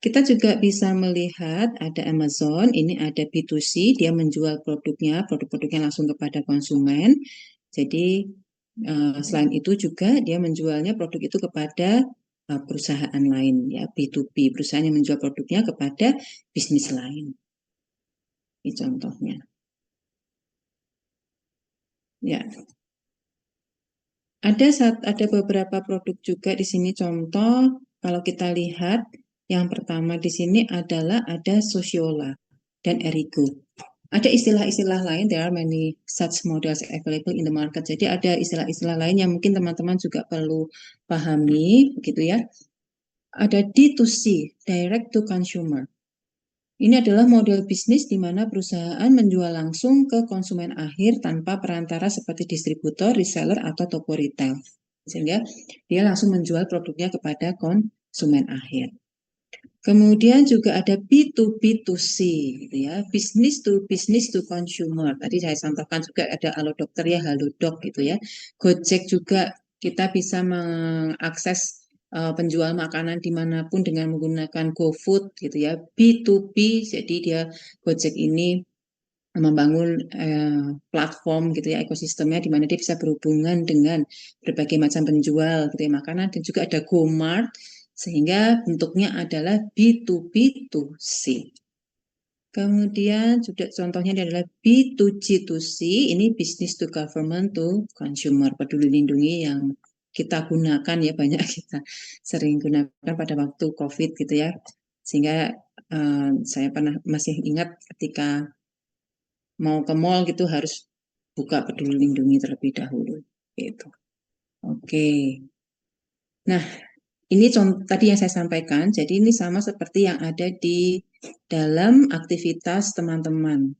kita juga bisa melihat ada Amazon, ini ada B2C, dia menjual produk-produknya langsung kepada konsumen. Jadi selain itu juga dia menjualnya produk itu kepada perusahaan lain ya, B2B, perusahaan yang menjual produknya kepada bisnis lain. Ini contohnya. Ya. Ada beberapa produk juga di sini contoh kalau kita lihat yang pertama di sini adalah ada Sociola dan Erigo. Ada istilah-istilah lain, there are many such models available in the market. Jadi ada istilah-istilah lain yang mungkin teman-teman juga perlu pahami, begitu ya. Ada D2C, direct to consumer. Ini adalah model bisnis di mana perusahaan menjual langsung ke konsumen akhir tanpa perantara seperti distributor, reseller, atau toko retail. Sehingga dia langsung menjual produknya kepada konsumen akhir. Kemudian juga ada B2B2C, gitu ya, business to consumer. Tadi saya sampaikan juga ada Halo Dokter ya, Halodoc gitu ya. Gojek juga kita bisa mengakses penjual makanan dimanapun dengan menggunakan GoFood gitu ya. B2B, jadi dia Gojek ini membangun platform gitu ya, ekosistemnya di mana dia bisa berhubungan dengan berbagai macam penjual gitu ya, makanan, dan juga ada GoMart sehingga bentuknya adalah B2B2C. Kemudian juga contohnya adalah B2G2C, ini business to government to consumer, peduli lindungi yang kita gunakan ya, banyak kita sering gunakan pada waktu COVID gitu ya. Sehingga saya masih ingat ketika mau ke mall gitu harus buka peduli lindungi terlebih dahulu gitu. Oke. Nah, ini contoh tadi yang saya sampaikan, jadi ini sama seperti yang ada di dalam aktivitas teman-teman.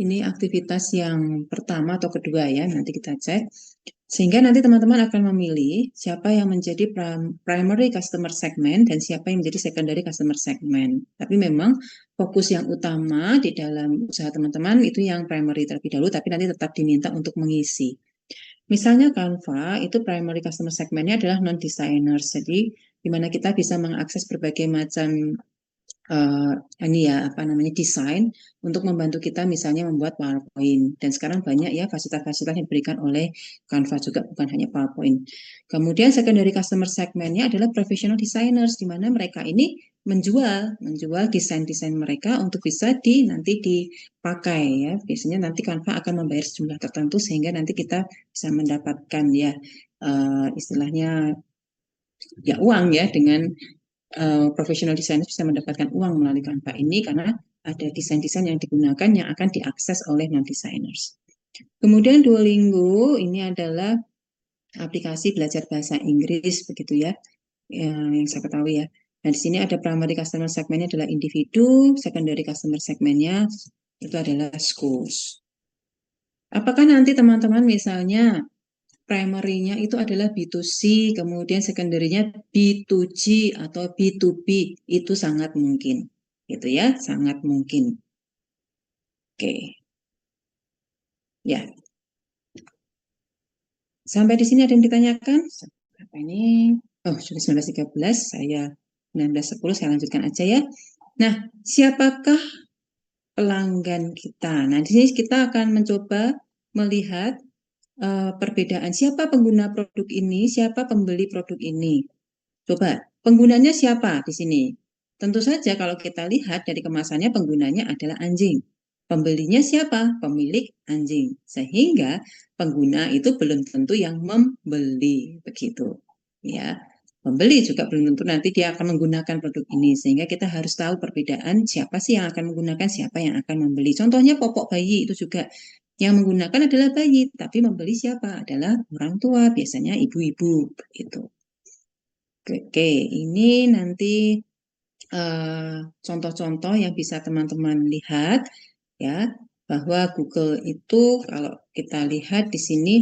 Ini aktivitas yang pertama atau kedua ya, nanti kita cek. Sehingga nanti teman-teman akan memilih siapa yang menjadi primary customer segment dan siapa yang menjadi secondary customer segment. Tapi memang fokus yang utama di dalam usaha teman-teman itu yang primary terlebih dahulu, tapi nanti tetap diminta untuk mengisi. Misalnya Canva itu primary customer segmentnya adalah non-designers, jadi di mana kita bisa mengakses berbagai macam desain untuk membantu kita misalnya membuat PowerPoint. Dan sekarang banyak ya fasilitas-fasilitas yang diberikan oleh Canva juga, bukan hanya PowerPoint. Kemudian secondary customer segmentnya adalah professional designers, di mana mereka ini menjual desain-desain mereka untuk bisa nanti dipakai ya. Biasanya nanti Canva akan membayar sejumlah tertentu sehingga nanti kita bisa mendapatkan ya istilahnya ya uang ya, dengan professional designer bisa mendapatkan uang melalui Canva ini karena ada desain-desain yang digunakan yang akan diakses oleh non-designers. Kemudian Duolingo ini adalah aplikasi belajar bahasa Inggris begitu ya, yang saya ketahui ya. Nah, di sini ada primary customer segmentnya adalah individu, secondary customer segmentnya itu adalah schools. Apakah nanti teman-teman misalnya primary-nya itu adalah B2C, kemudian secondary-nya B2G atau B2B, itu sangat mungkin. Gitu ya, sangat mungkin. Oke. Ya. Sampai di sini ada yang ditanyakan? Apa ini? Oh, sudah 19.13, saya 19.10, saya lanjutkan aja ya. Nah, siapakah pelanggan kita? Nah, di sini kita akan mencoba melihat perbedaan siapa pengguna produk ini, siapa pembeli produk ini. Coba, penggunanya siapa di sini? Tentu saja kalau kita lihat dari kemasannya penggunanya adalah anjing. Pembelinya siapa? Pemilik anjing. Sehingga pengguna itu belum tentu yang membeli, begitu. Ya. Pembeli juga belum tentu nanti dia akan menggunakan produk ini. Sehingga kita harus tahu perbedaan siapa sih yang akan menggunakan, siapa yang akan membeli. Contohnya popok bayi itu juga yang menggunakan adalah bayi, tapi membeli siapa? Adalah orang tua, biasanya ibu-ibu, begitu. Oke, ini nanti contoh-contoh yang bisa teman-teman lihat ya, bahwa Google itu kalau kita lihat di sini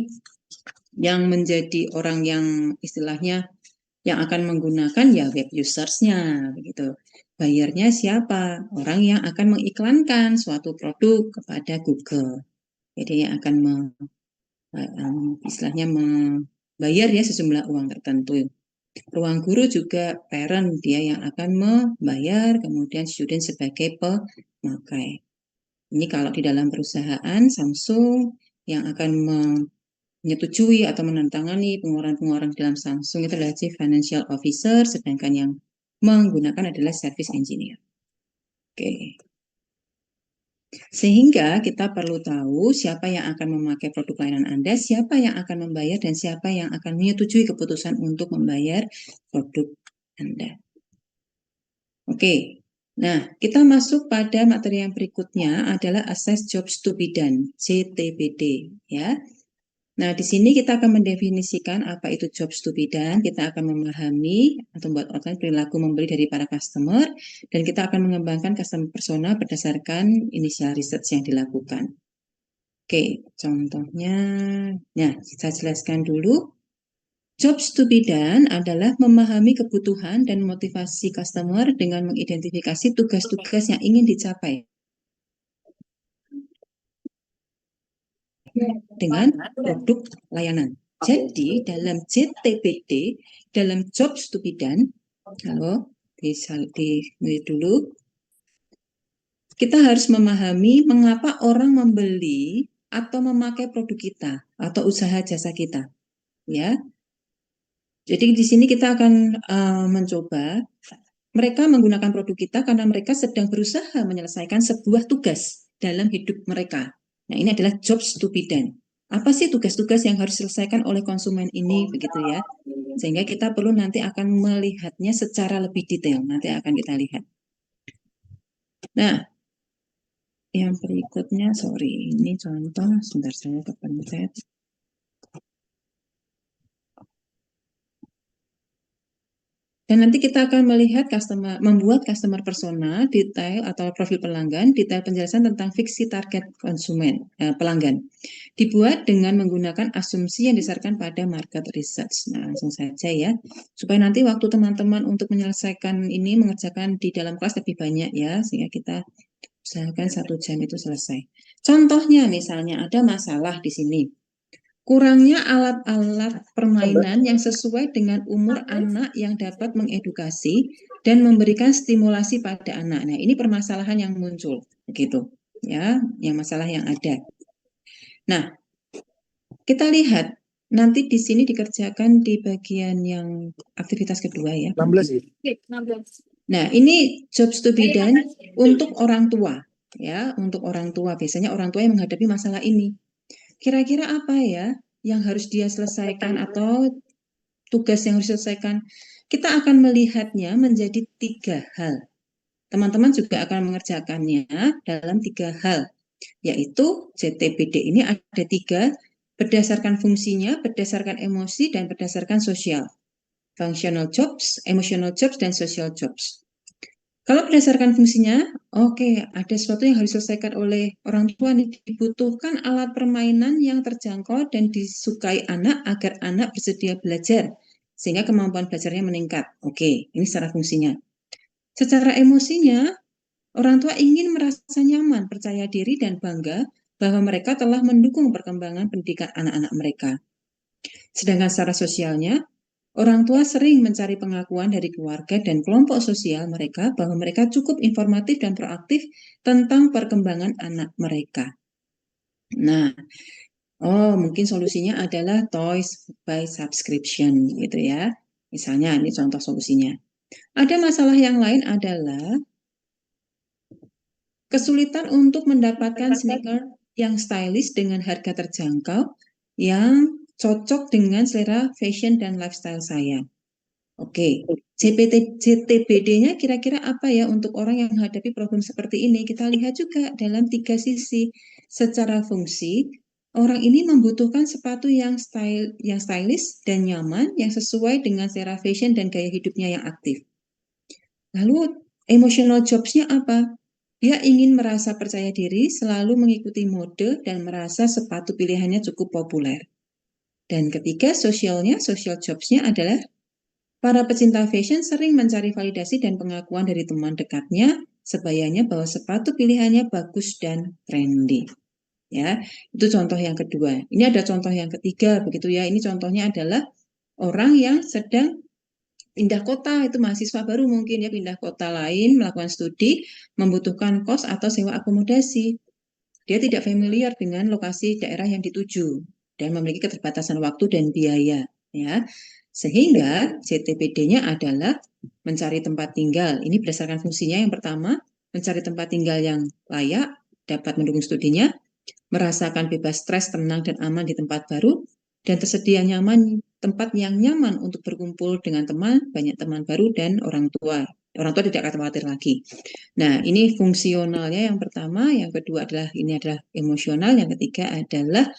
yang menjadi orang yang istilahnya yang akan menggunakan ya web usersnya begitu. Bayarnya siapa? Orang yang akan mengiklankan suatu produk kepada Google. Jadi yang akan istilahnya membayar ya sejumlah uang tertentu. Ruang guru juga parent, dia yang akan membayar, kemudian student sebagai pemakai. Ini kalau di dalam perusahaan Samsung yang akan menyetujui atau menandatangani pengeluaran-pengeluaran dalam Samsung itu adalah Chief Financial Officer, sedangkan yang menggunakan adalah Service Engineer. Oke. Sehingga kita perlu tahu siapa yang akan memakai produk layanan Anda, siapa yang akan membayar, dan siapa yang akan menyetujui keputusan untuk membayar produk Anda. Oke, nah kita masuk pada materi yang berikutnya adalah Assess Jobs to be Done, JTBD. Ya. Nah, di sini kita akan mendefinisikan apa itu jobs to be done, kita akan memahami atau membuat outline perilaku membeli dari para customer, dan kita akan mengembangkan customer persona berdasarkan initial research yang dilakukan. Oke, contohnya, nah saya jelaskan dulu. Jobs to be done adalah memahami kebutuhan dan motivasi customer dengan mengidentifikasi tugas-tugas yang ingin dicapai dengan produk layanan. Jadi dalam JTBD, dalam jobs to be done, dulu, kita harus memahami mengapa orang membeli atau memakai produk kita atau usaha jasa kita, ya. Jadi di sini kita akan mencoba mereka menggunakan produk kita karena mereka sedang berusaha menyelesaikan sebuah tugas dalam hidup mereka. Nah, ini adalah jobs to be done. Apa sih tugas-tugas yang harus diselesaikan oleh konsumen ini, begitu ya? Sehingga kita perlu nanti akan melihatnya secara lebih detail. Nanti akan kita lihat. Nah, yang berikutnya, sorry, ini contoh. Sebentar saya kepencet. Dan nanti kita akan melihat membuat customer persona, detail atau profil pelanggan, detail penjelasan tentang fiksi target pelanggan. Dibuat dengan menggunakan asumsi yang didasarkan pada market research. Nah, langsung saja ya. Supaya nanti waktu teman-teman untuk menyelesaikan ini, mengerjakan di dalam kelas lebih banyak ya, sehingga kita usahakan 1 jam itu selesai. Contohnya misalnya ada masalah di sini. Kurangnya alat-alat permainan yang sesuai dengan umur anak yang dapat mengedukasi dan memberikan stimulasi pada anak. Nah, ini permasalahan yang muncul, begitu, ya, yang masalah yang ada. Nah, kita lihat nanti di sini dikerjakan di bagian yang aktivitas kedua ya. 16 ya? 16. Nah, ini jobs to be done untuk orang tua, ya, untuk orang tua. Biasanya orang tua yang menghadapi masalah ini. Kira-kira apa ya yang harus dia selesaikan atau tugas yang harus diselesaikan? Kita akan melihatnya menjadi 3 hal. Teman-teman juga akan mengerjakannya dalam 3 hal, yaitu JTBD ini ada 3, berdasarkan fungsinya, berdasarkan emosi, dan berdasarkan sosial. Functional jobs, emotional jobs, dan social jobs. Kalau berdasarkan fungsinya, oke, ada sesuatu yang harus diselesaikan oleh orang tua nih, dibutuhkan alat permainan yang terjangkau dan disukai anak agar anak bersedia belajar, sehingga kemampuan belajarnya meningkat. Oke, ini secara fungsinya. Secara emosinya, orang tua ingin merasa nyaman, percaya diri, dan bangga bahwa mereka telah mendukung perkembangan pendidikan anak-anak mereka. Sedangkan secara sosialnya, orang tua sering mencari pengakuan dari keluarga dan kelompok sosial mereka bahwa mereka cukup informatif dan proaktif tentang perkembangan anak mereka. Nah, mungkin solusinya adalah toys by subscription, gitu ya. Misalnya, ini contoh solusinya. Ada masalah yang lain adalah kesulitan untuk mendapatkan sneaker yang stylish dengan harga terjangkau yang cocok dengan selera fashion dan lifestyle saya. Oke, JTBD-nya kira-kira apa ya untuk orang yang menghadapi problem seperti ini? Kita lihat juga dalam 3 sisi. Secara fungsi, orang ini membutuhkan sepatu yang stylish dan nyaman, yang sesuai dengan selera fashion dan gaya hidupnya yang aktif. Lalu, emotional jobs-nya apa? Dia ingin merasa percaya diri, selalu mengikuti mode, dan merasa sepatu pilihannya cukup populer. Dan ketiga, social jobs-nya adalah para pecinta fashion sering mencari validasi dan pengakuan dari teman dekatnya, sebayanya bahwa sepatu pilihannya bagus dan trendy. Ya, itu contoh yang kedua. Ini ada contoh yang ketiga, begitu ya. Ini contohnya adalah orang yang sedang pindah kota, itu mahasiswa baru mungkin ya, pindah kota lain, melakukan studi, membutuhkan kos atau sewa akomodasi. Dia tidak familiar dengan lokasi daerah yang dituju dan memiliki keterbatasan waktu dan biaya, ya. Sehingga JTBD-nya adalah mencari tempat tinggal. Ini berdasarkan fungsinya. Yang pertama, mencari tempat tinggal yang layak, dapat mendukung studinya, merasakan bebas stres, tenang, dan aman di tempat baru, dan tersedia tempat yang nyaman untuk berkumpul dengan teman, banyak teman baru, dan orang tua. Orang tua tidak akan khawatir lagi. Nah, ini fungsionalnya yang pertama, yang kedua adalah emosional, yang ketiga adalah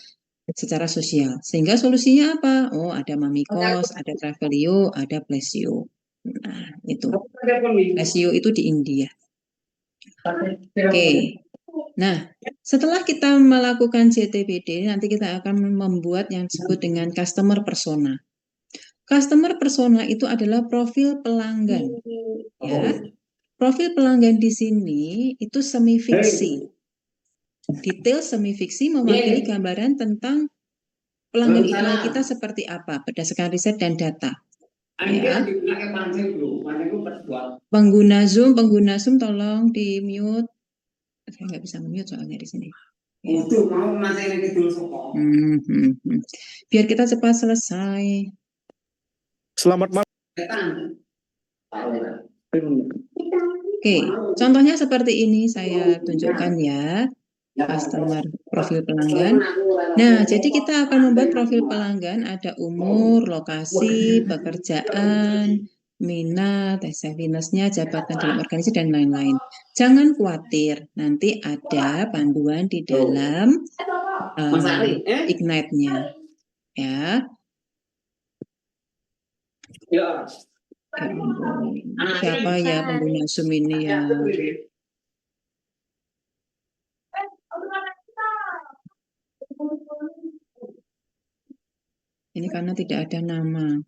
secara sosial. Sehingga solusinya apa? Oh, ada Mamikos, ada Travelio, ada Plesio. Nah, itu. Plesio itu di India. Oke. Nah, setelah kita melakukan CTBD, nanti kita akan membuat yang disebut dengan customer persona. Customer persona itu adalah profil pelanggan. Ya. Profil pelanggan di sini itu semi fiksi. Detail semi fiksi mewakili gambaran tentang pelanggan ideal kita seperti apa berdasarkan riset dan data. Ya. Pengguna Zoom tolong di mute. Saya nggak bisa mute soalnya di sini. Ya. Biar kita cepat selesai. Selamat malam. Oke, contohnya seperti ini saya tunjukkan ya, customer profil pelanggan. Nah, jadi kita akan membuat profil pelanggan, ada umur, lokasi, pekerjaan, minat, happiness-nya, jabatan dalam organisasi, dan lain-lain. Jangan khawatir, nanti ada panduan di dalam Ignite-nya. Ya. Siapa ya pengguna Zoom ini ya? Ini karena tidak ada nama.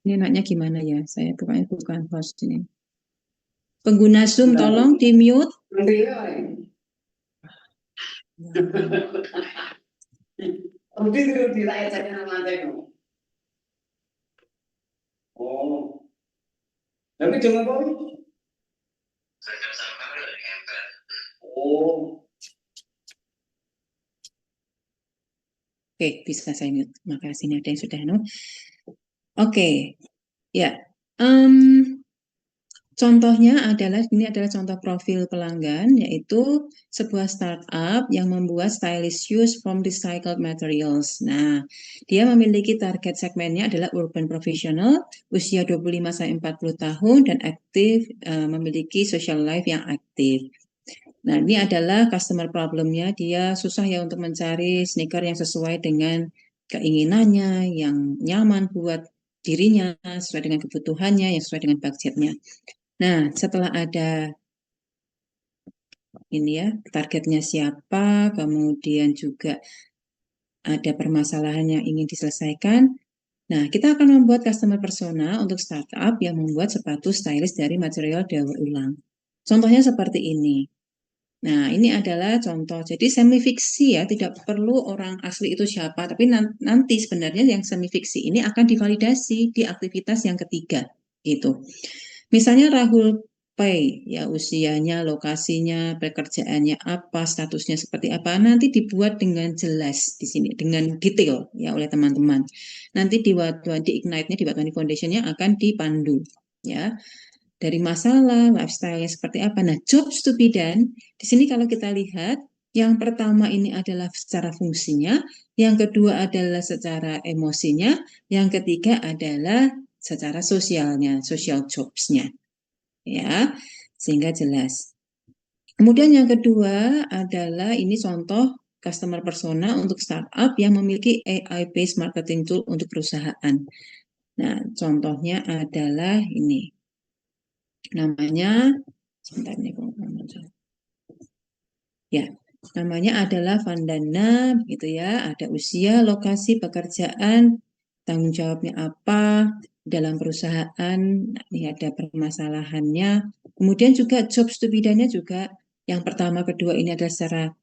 Ini enaknya gimana ya? Saya bukan host ini. Pengguna Zoom tolong di mute. Oke, bisa saya mute. Makasih, ini ada yang sudah Oke, ya. Contohnya adalah, ini adalah contoh profil pelanggan, yaitu sebuah startup yang membuat stylish shoes from recycled materials. Nah, dia memiliki target segmennya adalah urban professional, usia 25-40 tahun, dan aktif, memiliki social life yang aktif. Nah, ini adalah customer problemnya, dia susah ya untuk mencari sneaker yang sesuai dengan keinginannya, yang nyaman buat dirinya, sesuai dengan kebutuhannya, yang sesuai dengan budgetnya. Nah, setelah ada ini ya, targetnya siapa, kemudian juga ada permasalahan yang ingin diselesaikan. Nah, kita akan membuat customer persona untuk startup yang membuat sepatu stylish dari material daur ulang. Contohnya seperti ini. Nah, ini adalah contoh. Jadi semi fiksi ya, tidak perlu orang asli itu siapa, tapi nanti sebenarnya yang semi fiksi ini akan divalidasi di aktivitas yang ketiga, gitu. Misalnya Rahul Pai, ya usianya, lokasinya, pekerjaannya apa, statusnya seperti apa, nanti dibuat dengan jelas di sini, dengan detail ya oleh teman-teman. Nanti di Ignite-nya, di Watwani Foundation-nya akan dipandu ya. Dari masalah, lifestyle-nya seperti apa. Nah, jobs to be done, di sini kalau kita lihat, yang pertama ini adalah secara fungsinya, yang kedua adalah secara emosinya, yang ketiga adalah secara sosialnya, social jobs-nya. Ya, sehingga jelas. Kemudian yang kedua adalah ini contoh customer persona untuk startup yang memiliki AI-based marketing tool untuk perusahaan. Nah, contohnya adalah ini. Namanya, sebentar ini ya, namanya adalah Vandana, gitu ya. Ada usia, lokasi, pekerjaan, tanggung jawabnya apa dalam perusahaan. Nah, ini ada permasalahannya. Kemudian juga jobs to be done-nya juga. Yang pertama, kedua ini adalah secara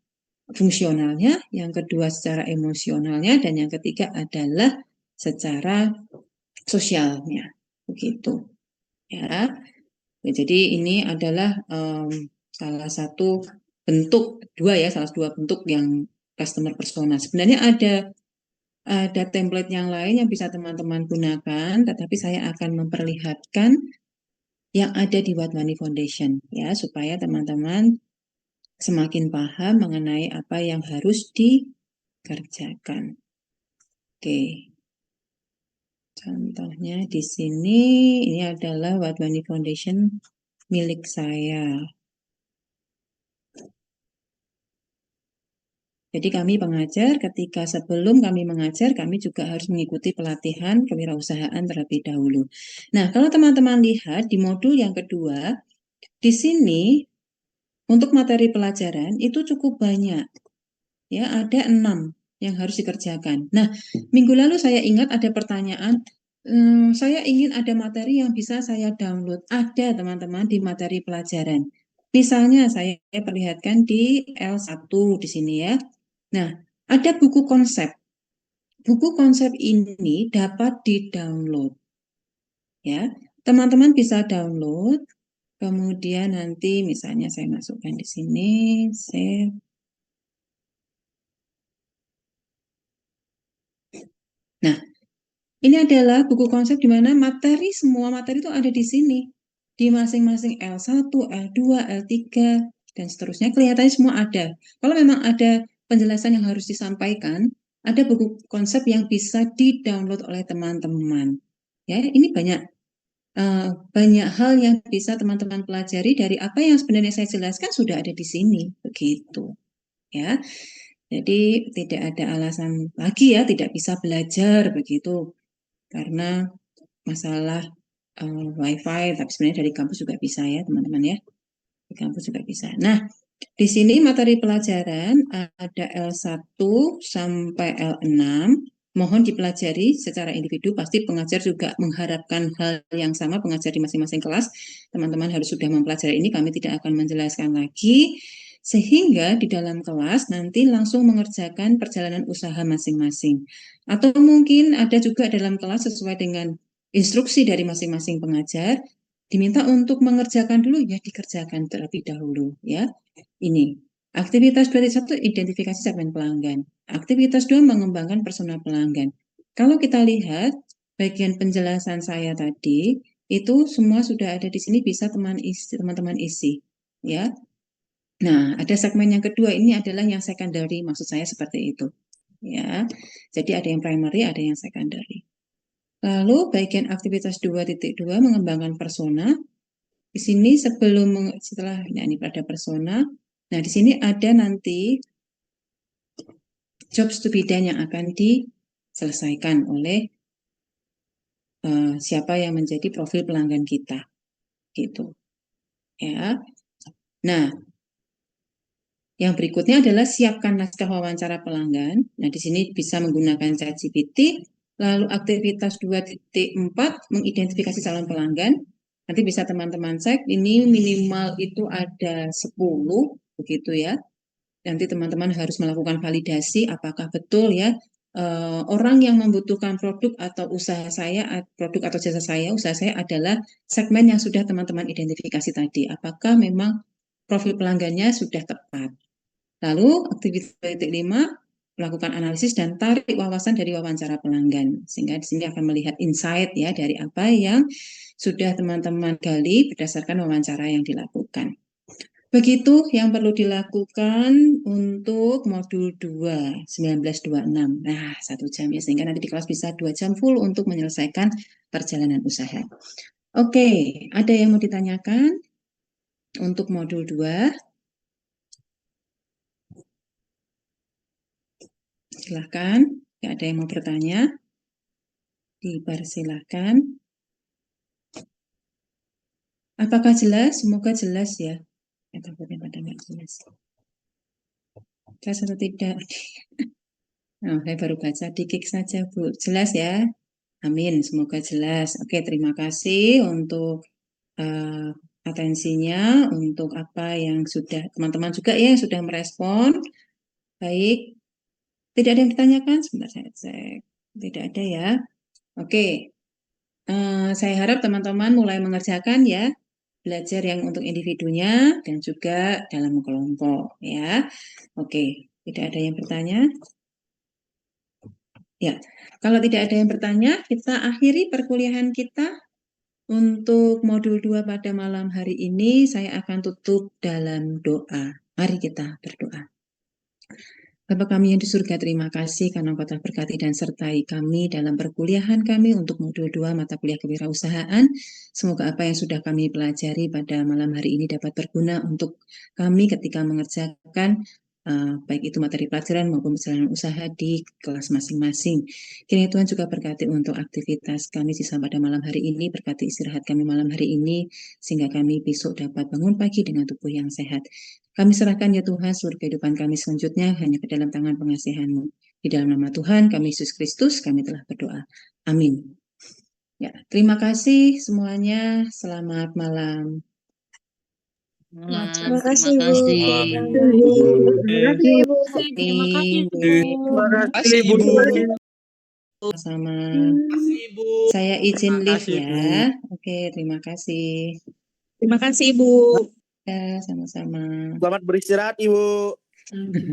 fungsionalnya, yang kedua secara emosionalnya, dan yang ketiga adalah secara sosialnya, begitu ya. Jadi ini adalah salah satu bentuk salah dua bentuk yang customer persona. Sebenarnya ada template yang lain yang bisa teman-teman gunakan, tetapi saya akan memperlihatkan yang ada di What Money Foundation ya, supaya teman-teman semakin paham mengenai apa yang harus dikerjakan. Oke. Contohnya di sini ini adalah What Money Foundation milik saya. Jadi kami pengajar, ketika sebelum kami mengajar, kami juga harus mengikuti pelatihan kewirausahaan terlebih dahulu. Nah, kalau teman-teman lihat di modul yang kedua, di sini untuk materi pelajaran itu cukup banyak. Ya, ada 6 yang harus dikerjakan. Nah, minggu lalu saya ingat ada pertanyaan, saya ingin ada materi yang bisa saya download. Ada teman-teman di materi pelajaran. Misalnya saya perlihatkan di L1 di sini ya. Nah, ada buku konsep. Buku konsep ini dapat di-download. Ya, teman-teman bisa download. Kemudian nanti misalnya saya masukkan di sini, save. Nah, ini adalah buku konsep di mana semua materi itu ada di sini. Di masing-masing L1, L2, L3, dan seterusnya kelihatannya semua ada. Kalau memang ada penjelasan yang harus disampaikan, ada buku konsep yang bisa di-download oleh teman-teman. Ya, ini banyak hal yang bisa teman-teman pelajari dari apa yang sebenarnya saya jelaskan sudah ada di sini, begitu. Ya, jadi tidak ada alasan lagi ya tidak bisa belajar begitu karena masalah WiFi, tapi sebenarnya dari kampus juga bisa ya teman-teman ya, di kampus juga bisa. Nah, di sini materi pelajaran ada L1 sampai L6, mohon dipelajari secara individu, pasti pengajar juga mengharapkan hal yang sama, pengajar di masing-masing kelas, teman-teman harus sudah mempelajari ini, kami tidak akan menjelaskan lagi, sehingga di dalam kelas nanti langsung mengerjakan perjalanan usaha masing-masing. Atau mungkin ada juga dalam kelas sesuai dengan instruksi dari masing-masing pengajar, diminta untuk mengerjakan dulu, ya dikerjakan terlebih dahulu ya. Ini, aktivitas 2.1 identifikasi segmen pelanggan. Aktivitas 2 mengembangkan persona pelanggan. Kalau kita lihat bagian penjelasan saya tadi, itu semua sudah ada di sini, bisa teman-teman isi ya. Nah, ada segmen yang kedua, ini adalah yang secondary, maksud saya seperti itu ya. Jadi ada yang primary, ada yang secondary. Lalu bagian aktivitas 2.2 mengembangkan persona. Di sini setelah ini pada persona, nah di sini ada nanti jobs to be done yang akan diselesaikan oleh siapa yang menjadi profil pelanggan kita, gitu. Ya. Nah, yang berikutnya adalah siapkan naskah wawancara pelanggan. Nah, di sini bisa menggunakan ChatGPT. Lalu aktivitas 2.4 mengidentifikasi calon pelanggan. Nanti bisa teman-teman cek, ini minimal itu ada 10, begitu ya. Nanti teman-teman harus melakukan validasi apakah betul ya orang yang membutuhkan produk atau usaha saya, produk atau jasa saya, usaha saya adalah segmen yang sudah teman-teman identifikasi tadi. Apakah memang profil pelanggannya sudah tepat? Lalu aktivitas 5 melakukan analisis dan tarik wawasan dari wawancara pelanggan, sehingga di sini akan melihat insight ya dari apa yang sudah teman-teman gali berdasarkan wawancara yang dilakukan. Begitu yang perlu dilakukan untuk modul 2, 1926. Nah, 1 jam ya, sehingga nanti di kelas bisa 2 jam full untuk menyelesaikan perjalanan usaha. Oke, ada yang mau ditanyakan untuk modul 2? Silahkan, ya, ada yang mau bertanya? Dipersilahkan. Apakah jelas? Semoga jelas ya. Takutnya pada nggak jelas. Jelas atau tidak? Nah, saya baru baca, dikik saja Bu. Jelas ya? Amin, semoga jelas. Oke, terima kasih untuk atensinya, untuk apa yang sudah, teman-teman juga ya yang sudah merespon. Baik, tidak ada yang ditanyakan? Sebentar saya cek. Tidak ada ya. Oke. Saya harap teman-teman mulai mengerjakan ya, belajar yang untuk individunya dan juga dalam kelompok ya. Oke, tidak ada yang bertanya? Ya, kalau tidak ada yang bertanya, kita akhiri perkuliahan kita. Untuk modul 2 pada malam hari ini, saya akan tutup dalam doa. Mari kita berdoa. Bapa kami yang di surga, terima kasih karena Engkau telah berkati dan sertai kami dalam perkuliahan kami untuk modul 2 mata kuliah kewirausahaan. Semoga apa yang sudah kami pelajari pada malam hari ini dapat berguna untuk kami ketika mengerjakan baik itu materi pelajaran maupun perjalanan usaha di kelas masing-masing. Kiranya Tuhan juga berkati untuk aktivitas kami sisa pada malam hari ini, berkati istirahat kami malam hari ini, sehingga kami besok dapat bangun pagi dengan tubuh yang sehat. Kami serahkan ya Tuhan seluruh kehidupan kami selanjutnya hanya ke dalam tangan pengasihan-Mu. Di dalam nama Tuhan kami Yesus Kristus kami telah berdoa. Amin. Ya, terima kasih semuanya. Selamat malam. Terima kasih, Bu. Terima kasih, Ibu. Terima kasih, Bu. Terima kasih, Ibu. Sama. Ibu. Saya izin Terima live kasih, ya. Oke, terima kasih. Terima kasih, Ibu. Ya, sama-sama. Selamat beristirahat, Ibu.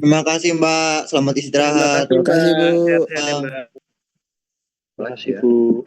Terima kasih Mbak, selamat istirahat. Terima kasih, Bu. Sehat-sehat ya, Mbak. Terima kasih, Bu.